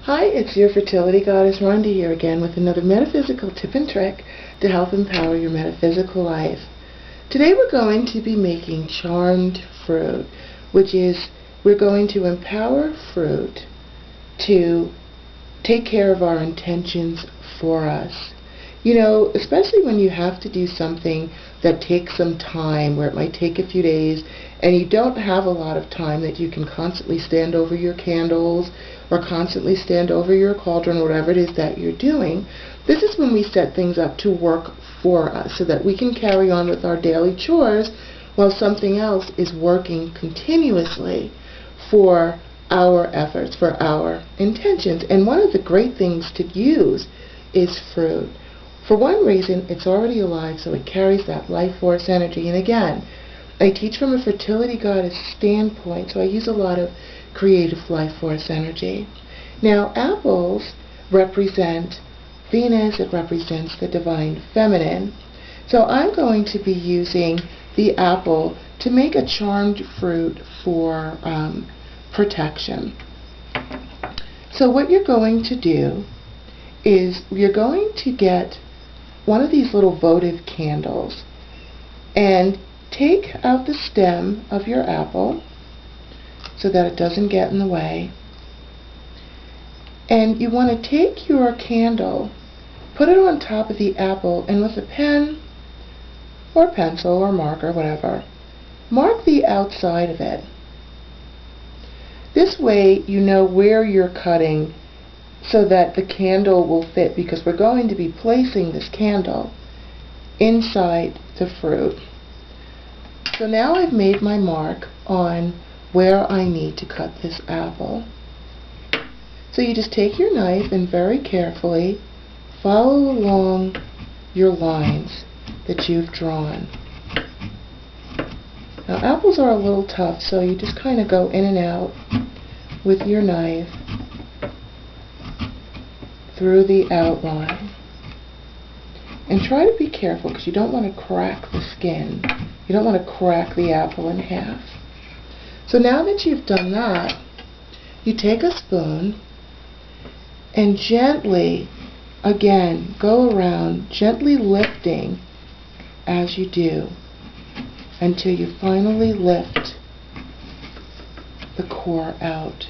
Hi, it's your fertility goddess Rhonda here again with another metaphysical tip and trick to help empower your metaphysical life. Today we're going to be making charmed fruit, which is we're going to empower fruit to take care of our intentions for us. You know, especially when you have to do something that takes some time, where it might take a few days, and you don't have a lot of time that you can constantly stand over your candles or constantly stand over your cauldron, whatever it is that you're doing. This is when we set things up to work for us so that we can carry on with our daily chores while something else is working continuously for our efforts, for our intentions. And one of the great things to use is fruit. For one reason, it's already alive, so it carries that life force energy. And again, I teach from a fertility goddess standpoint, so I use a lot of creative life force energy. Now, apples represent Venus. It represents the divine feminine. So I'm going to be using the apple to make a charmed fruit for protection. So what you're going to do is you're going to get one of these little votive candles and take out the stem of your apple so that it doesn't get in the way. And you want to take your candle, put it on top of the apple, and with a pen or pencil or marker, whatever, mark the outside of it. This way you know where you're cutting so that the candle will fit, because we're going to be placing this candle inside the fruit. So now I've made my mark on where I need to cut this apple. So you just take your knife and very carefully follow along your lines that you've drawn. Now apples are a little tough, so you just kind of go in and out with your knife through the outline. And try to be careful, because you don't want to crack the skin. You don't want to crack the apple in half. So now that you've done that, you take a spoon and gently, again, go around, gently lifting as you do until you finally lift the core out.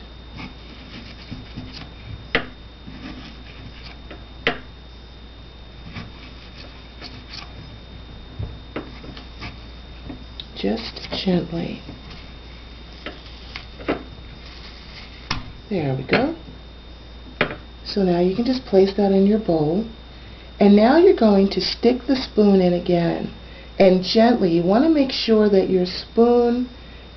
Just gently. There we go. So now you can just place that in your bowl. And now you're going to stick the spoon in again. And gently, you want to make sure that your spoon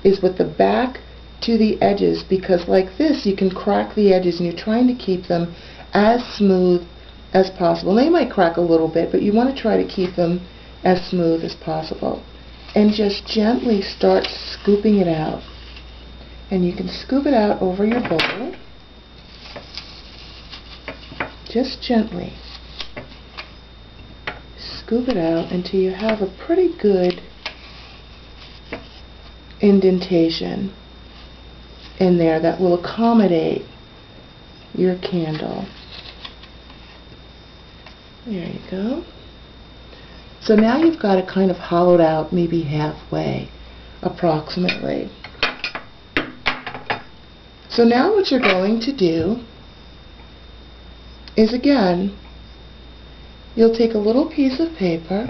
is with the back to the edges, because like this you can crack the edges, and you're trying to keep them as smooth as possible. They might crack a little bit, but you want to try to keep them as smooth as possible. And just gently start scooping it out. And you can scoop it out over your bowl. Just gently. Scoop it out until you have a pretty good indentation in there that will accommodate your candle. There you go. So now you've got it kind of hollowed out, maybe halfway, approximately. So now what you're going to do is, again, you'll take a little piece of paper,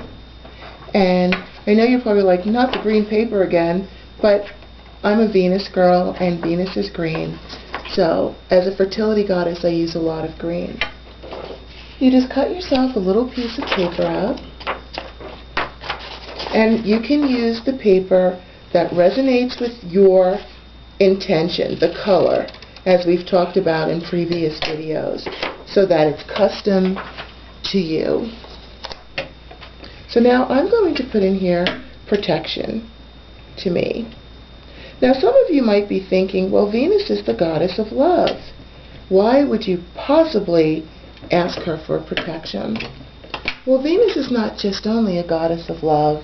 and I know you're probably like, not the green paper again, but I'm a Venus girl, and Venus is green. So as a fertility goddess, I use a lot of green. You just cut yourself a little piece of paper out. And you can use the paper that resonates with your intention, the color, as we've talked about in previous videos, so that it's custom to you. So now I'm going to put in here protection to me. Now some of you might be thinking, well, Venus is the goddess of love. Why would you possibly ask her for protection? Well, Venus is not just only a goddess of love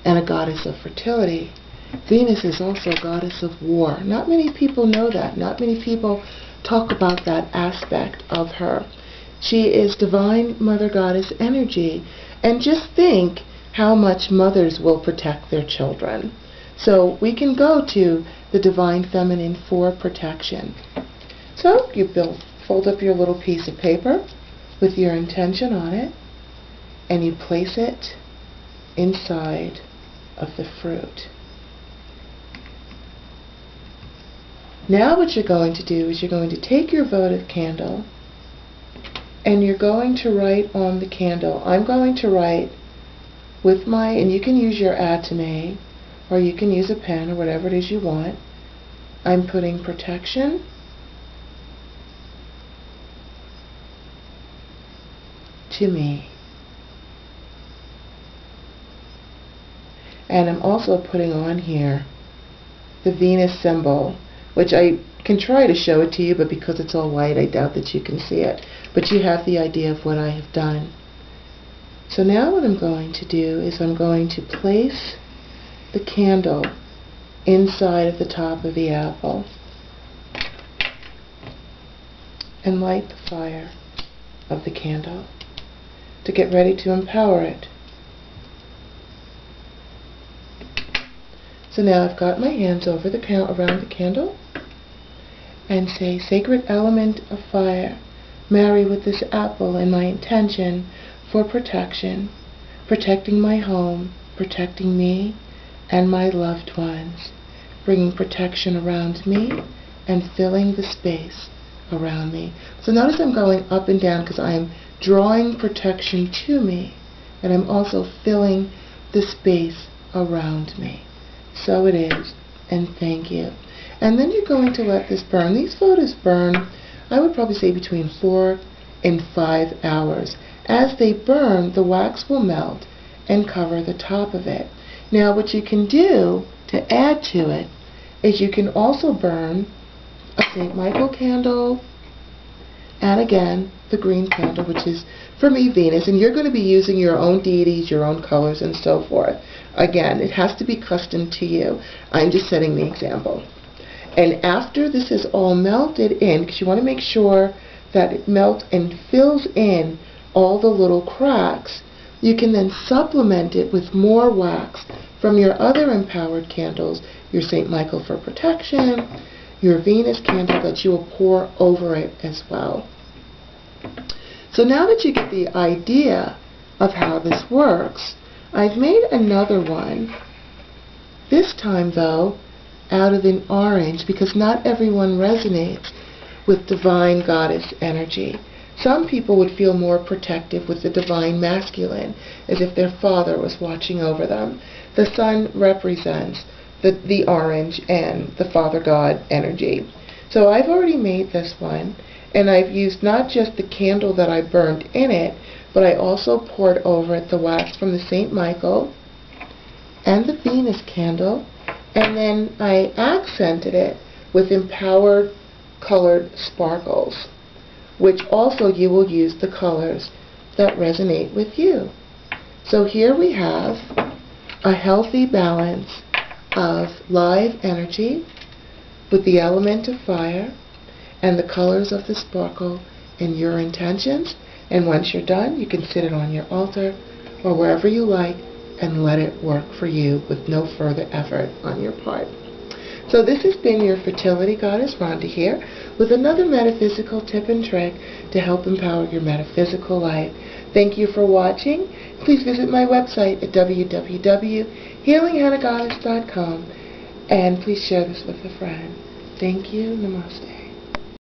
and a goddess of fertility. Venus is also a goddess of war. Not many people know that. Not many people talk about that aspect of her. She is Divine Mother Goddess energy, and just think how much mothers will protect their children. So we can go to the Divine Feminine for protection. So you fold up your little piece of paper with your intention on it, and you place it inside of the fruit. Now what you're going to do is you're going to take your votive candle and you're going to write on the candle. I'm going to write with and you can use your Atome or you can use a pen or whatever it is you want. I'm putting protection to me. And I'm also putting on here the Venus symbol, which I can try to show it to you, but because it's all white, I doubt that you can see it. But you have the idea of what I have done. So now what I'm going to do is I'm going to place the candle inside of the top of the apple and light the fire of the candle to get ready to empower it. So now I've got my hands over around the candle and say, sacred element of fire, marry with this apple in my intention for protection, protecting my home, protecting me and my loved ones, bringing protection around me and filling the space around me. So notice I'm going up and down because I am drawing protection to me, and I'm also filling the space around me. So it is, and thank you. And then you're going to let this burn. These photos burn, I would probably say between 4 and 5 hours. As they burn, the wax will melt and cover the top of it. Now what you can do to add to it is you can also burn a St. Michael candle, and again the green candle, which is for me Venus, and you're going to be using your own deities, your own colors and so forth. Again, it has to be custom to you. I'm just setting the example. And after this is all melted in, because you want to make sure that it melts and fills in all the little cracks, you can then supplement it with more wax from your other empowered candles, your St. Michael for protection, your Venus candle that you will pour over it as well. So now that you get the idea of how this works, I've made another one, this time though out of an orange, because not everyone resonates with Divine Goddess energy. Some people would feel more protective with the Divine Masculine, as if their father was watching over them. The sun represents the orange and the Father God energy. So I've already made this one, and I've used not just the candle that I burned in it, but I also poured over it the wax from the St. Michael and the Venus candle, and then I accented it with empowered colored sparkles, which also you will use the colors that resonate with you. So here we have a healthy balance of live energy with the element of fire and the colors of the sparkle and your intentions. And once you're done, you can sit it on your altar or wherever you like and let it work for you with no further effort on your part. So this has been your fertility goddess, Rhonda, here with another metaphysical tip and trick to help empower your metaphysical life. Thank you for watching. Please visit my website at www.healinghanagoddess.com and please share this with a friend. Thank you. Namaste.